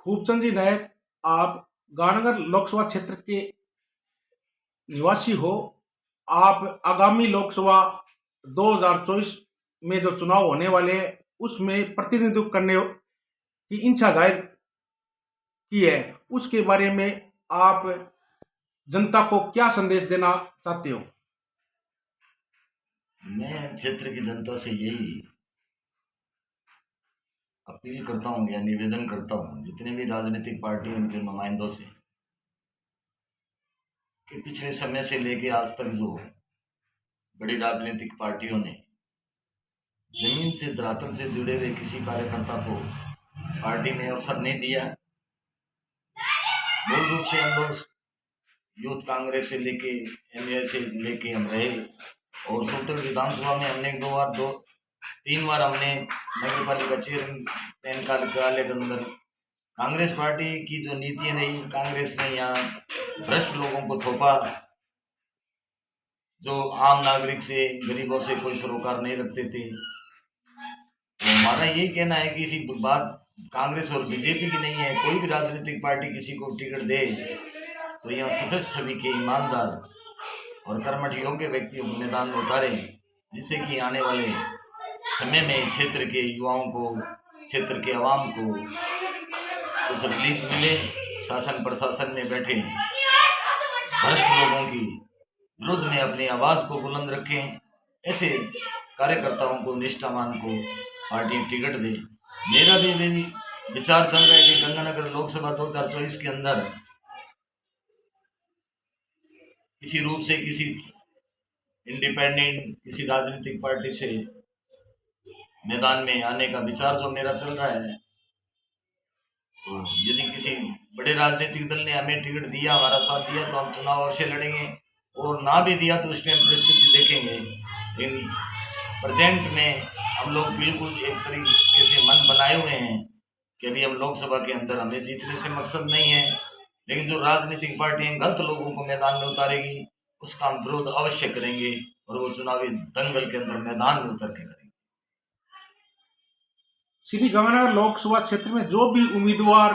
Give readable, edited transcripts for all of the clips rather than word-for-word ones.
खूबचंद जी नायक, आप गांधीनगर लोकसभा क्षेत्र के निवासी हो। आप आगामी लोकसभा 2024 में जो चुनाव होने वाले हैं, उसमें प्रतिनिधित्व करने की इच्छा जाहिर की है। उसके बारे में आप जनता को क्या संदेश देना चाहते हो? मैं क्षेत्र की जनता से यही अपील करता हूँ या निवेदन करता हूँ, जितने भी राजनीतिक पार्टी उनके नुमाइंदों से, कि पिछले समय से लेके आज तक जो बड़ी राजनीतिक पार्टियों ने जमीन से धरातल से जुड़े हुए किसी कार्यकर्ता को पार्टी में अवसर नहीं दिया। मूल रूप से हम लोग यूथ कांग्रेस से लेके एमएल से लेके हम रहे, और सोनभद्र विधानसभा में हमने दो तीन बार हमने नगर पालिका चेयरमैन कार्यालय के अंदर कांग्रेस पार्टी की जो नीतियां रही, कांग्रेस ने यहाँ भ्रष्ट लोगों को थोपा, जो आम नागरिक से गरीबों से कोई सरोकार नहीं रखते थे। तो हमारा यही कहना है कि इसी बात कांग्रेस और बीजेपी की नहीं है, कोई भी राजनीतिक पार्टी किसी को टिकट दे तो यहाँ स्पष्ट छवि के ईमानदार और कर्मठ योग्य व्यक्तियों को मैदान में उतारें, जिससे कि आने वाले समय में क्षेत्र के युवाओं को, क्षेत्र के आवाम को कुछ रिलीफ मिले। शासन प्रशासन में बैठे भ्रष्ट लोगों की विरुद्ध में अपनी आवाज को बुलंद रखें। ऐसे कार्यकर्ताओं को, निष्ठावान को पार्टी टिकट दे। मेरा भी विचार चल रहा है कि गंगानगर लोकसभा 2024 के अंदर किसी रूप से किसी इंडिपेंडेंट किसी राजनीतिक पार्टी से मैदान में आने का विचार जो मेरा चल रहा है। तो यदि किसी बड़े राजनीतिक दल ने हमें टिकट दिया, हमारा साथ दिया, तो हम चुनाव अवश्य लड़ेंगे, और ना भी दिया तो उस टाइम परिस्थिति देखेंगे। इन प्रेजेंट में हम लोग बिल्कुल एक तरीके से मन बनाए हुए हैं कि अभी हम लोकसभा के अंदर, हमें जीतने से मकसद नहीं है, लेकिन जो राजनीतिक पार्टियां गलत लोगों को मैदान में उतारेगी उसका हम विरोध अवश्य करेंगे, और वो चुनावी दंगल के अंदर मैदान में उतर के करेंगे। श्री गंगानगर लोकसभा क्षेत्र में जो भी उम्मीदवार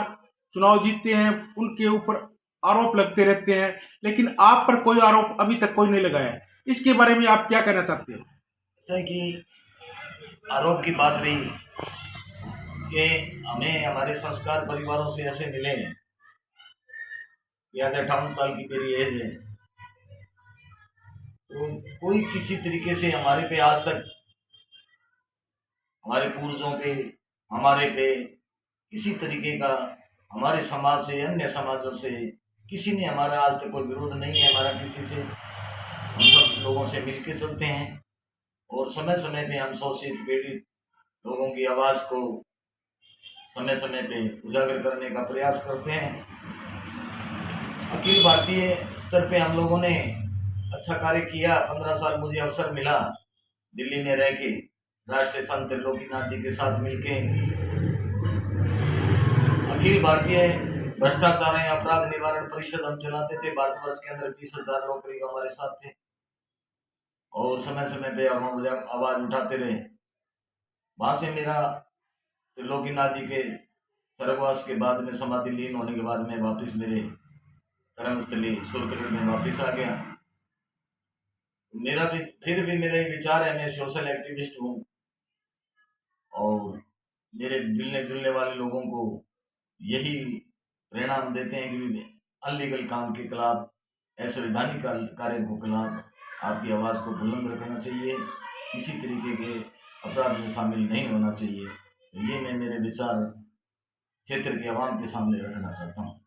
चुनाव जीतते हैं, उनके ऊपर आरोप लगते रहते हैं, लेकिन आप पर कोई आरोप अभी तक कोई नहीं लगाया है। इसके बारे में आप क्या कहना चाहते हो? जैसा कि आरोप की बात रही कि हमें हमारे संस्कार परिवारों से ऐसे मिले हैं कि आज 58 साल की मेरी एज है, तो कोई किसी तरीके से हमारे पे आज तक, हमारे पूर्वजों पे, हमारे पे किसी तरीके का, हमारे समाज से अन्य समाजों से किसी ने हमारा आज तक कोई विरोध नहीं है। हमारा किसी से, हम सब लोगों से मिलके चलते हैं, और समय समय पे हम शोषित पीड़ित लोगों की आवाज़ को समय समय पे उजागर करने का प्रयास करते हैं। अखिल भारतीय स्तर पे हम लोगों ने अच्छा कार्य किया। 15 साल मुझे अवसर मिला दिल्ली में रह के राष्ट्रीय संत त्रिलोकीनाथ जी के साथ मिलके अखिल भारतीय भ्रष्टाचार एवं अपराध निवारण परिषद हम चलाते थे। भारतवर्ष के अंदर 20,000 लोग करीब हमारे साथ थे, और समय समय पे हम आवाज उठाते रहे। वहां से मेरा त्रिलोकीनाथ जी के स्वर्गवास के बाद में, समाधि लीन होने के बाद में, वापस मेरे कर्मस्थली सूरतगढ़ में वापस आ गया। मेरा भी फिर भी मेरा विचार है, मैं सोशल एक्टिविस्ट हूँ, और मेरे मिलने जुलने वाले लोगों को यही परिणाम देते हैं कि अनलीगल काम के खिलाफ, असंवैधानिक कार्य के खिलाफ आपकी आवाज़ को बुलंद रखना चाहिए, किसी तरीके के अपराध में शामिल नहीं होना चाहिए। तो ये मैं मेरे विचार क्षेत्र के आवाम के सामने रखना चाहता हूँ।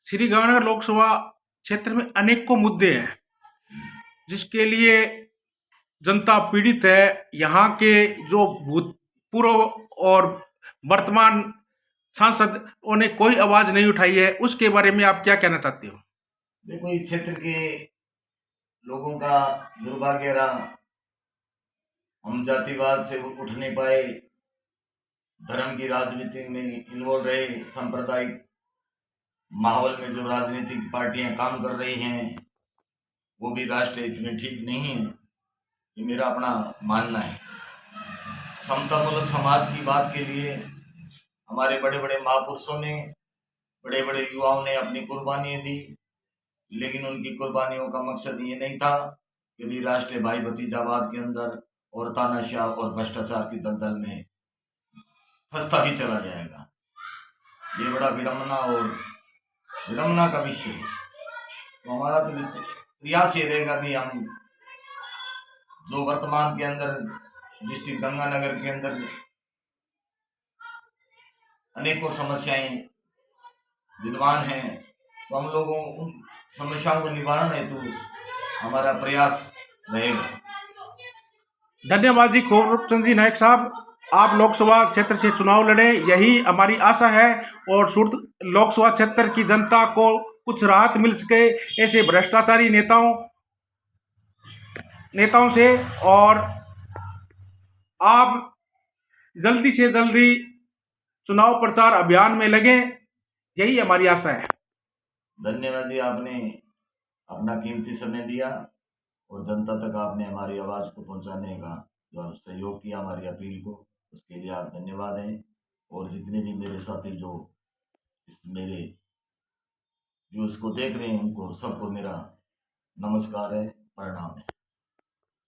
श्री गंगानगर लोकसभा क्षेत्र में अनेकों मुद्दे हैं जिसके लिए जनता पीड़ित है। यहाँ के जो भूतपूर्व और वर्तमान सांसदों ने कोई आवाज नहीं उठाई है, उसके बारे में आप क्या कहना चाहते हो? देखो, इस क्षेत्र के लोगों का दुर्भाग्य रहा, हम जातिवाद से उठ नहीं पाए, धर्म की राजनीति में इन्वॉल्व रहे, सांप्रदायिक माहौल में जो राजनीतिक पार्टियां काम कर रही हैं वो भी राष्ट्रीय हित में ठीक नहीं है, ये मेरा अपना मानना है। समतामूलक समाज की बात के लिए हमारे बड़े बड़े महापुरुषों ने, बड़े बड़े युवाओं ने अपनी कुर्बानियां दी, लेकिन उनकी कुर्बानियों का मकसद ये नहीं था कि भी राष्ट्रीय भाई भतीजावाद के अंदर और तानाशाह और भ्रष्टाचार की दलदल में फंसता ही चला जाएगा। ये बड़ा विडम्बना का विषय है। तो हमारा तो प्रयास ये रहेगा भी हम जो वर्तमान के अंदर डिस्ट्रिक्ट गंगानगर के अंदर अनेकों समस्याएं विद्यमान हैं, तो हम लोगों उन समस्याओं का निवारण हेतु हमारा प्रयास रहेगा। धन्यवाद जी खूबचंद जी नायक साहब, आप लोकसभा क्षेत्र से चुनाव लड़े, यही हमारी आशा है और सुर्द लोकसभा क्षेत्र की जनता को कुछ राहत मिल सके ऐसे भ्रष्टाचारी नेताओं से, और आप जल्दी से जल्दी चुनाव प्रचार अभियान में लगे, यही हमारी आशा है। धन्यवाद जी, आपने अपना कीमती समय दिया और जनता तक आपने हमारी आवाज़ को पहुंचाने का जो सहयोग किया हमारी अपील को, उसके लिए आप धन्यवाद हैं। और जितने भी मेरे साथी जो मेरे जो इसको देख रहे हैं, उनको सबको मेरा नमस्कार है, प्रणाम है।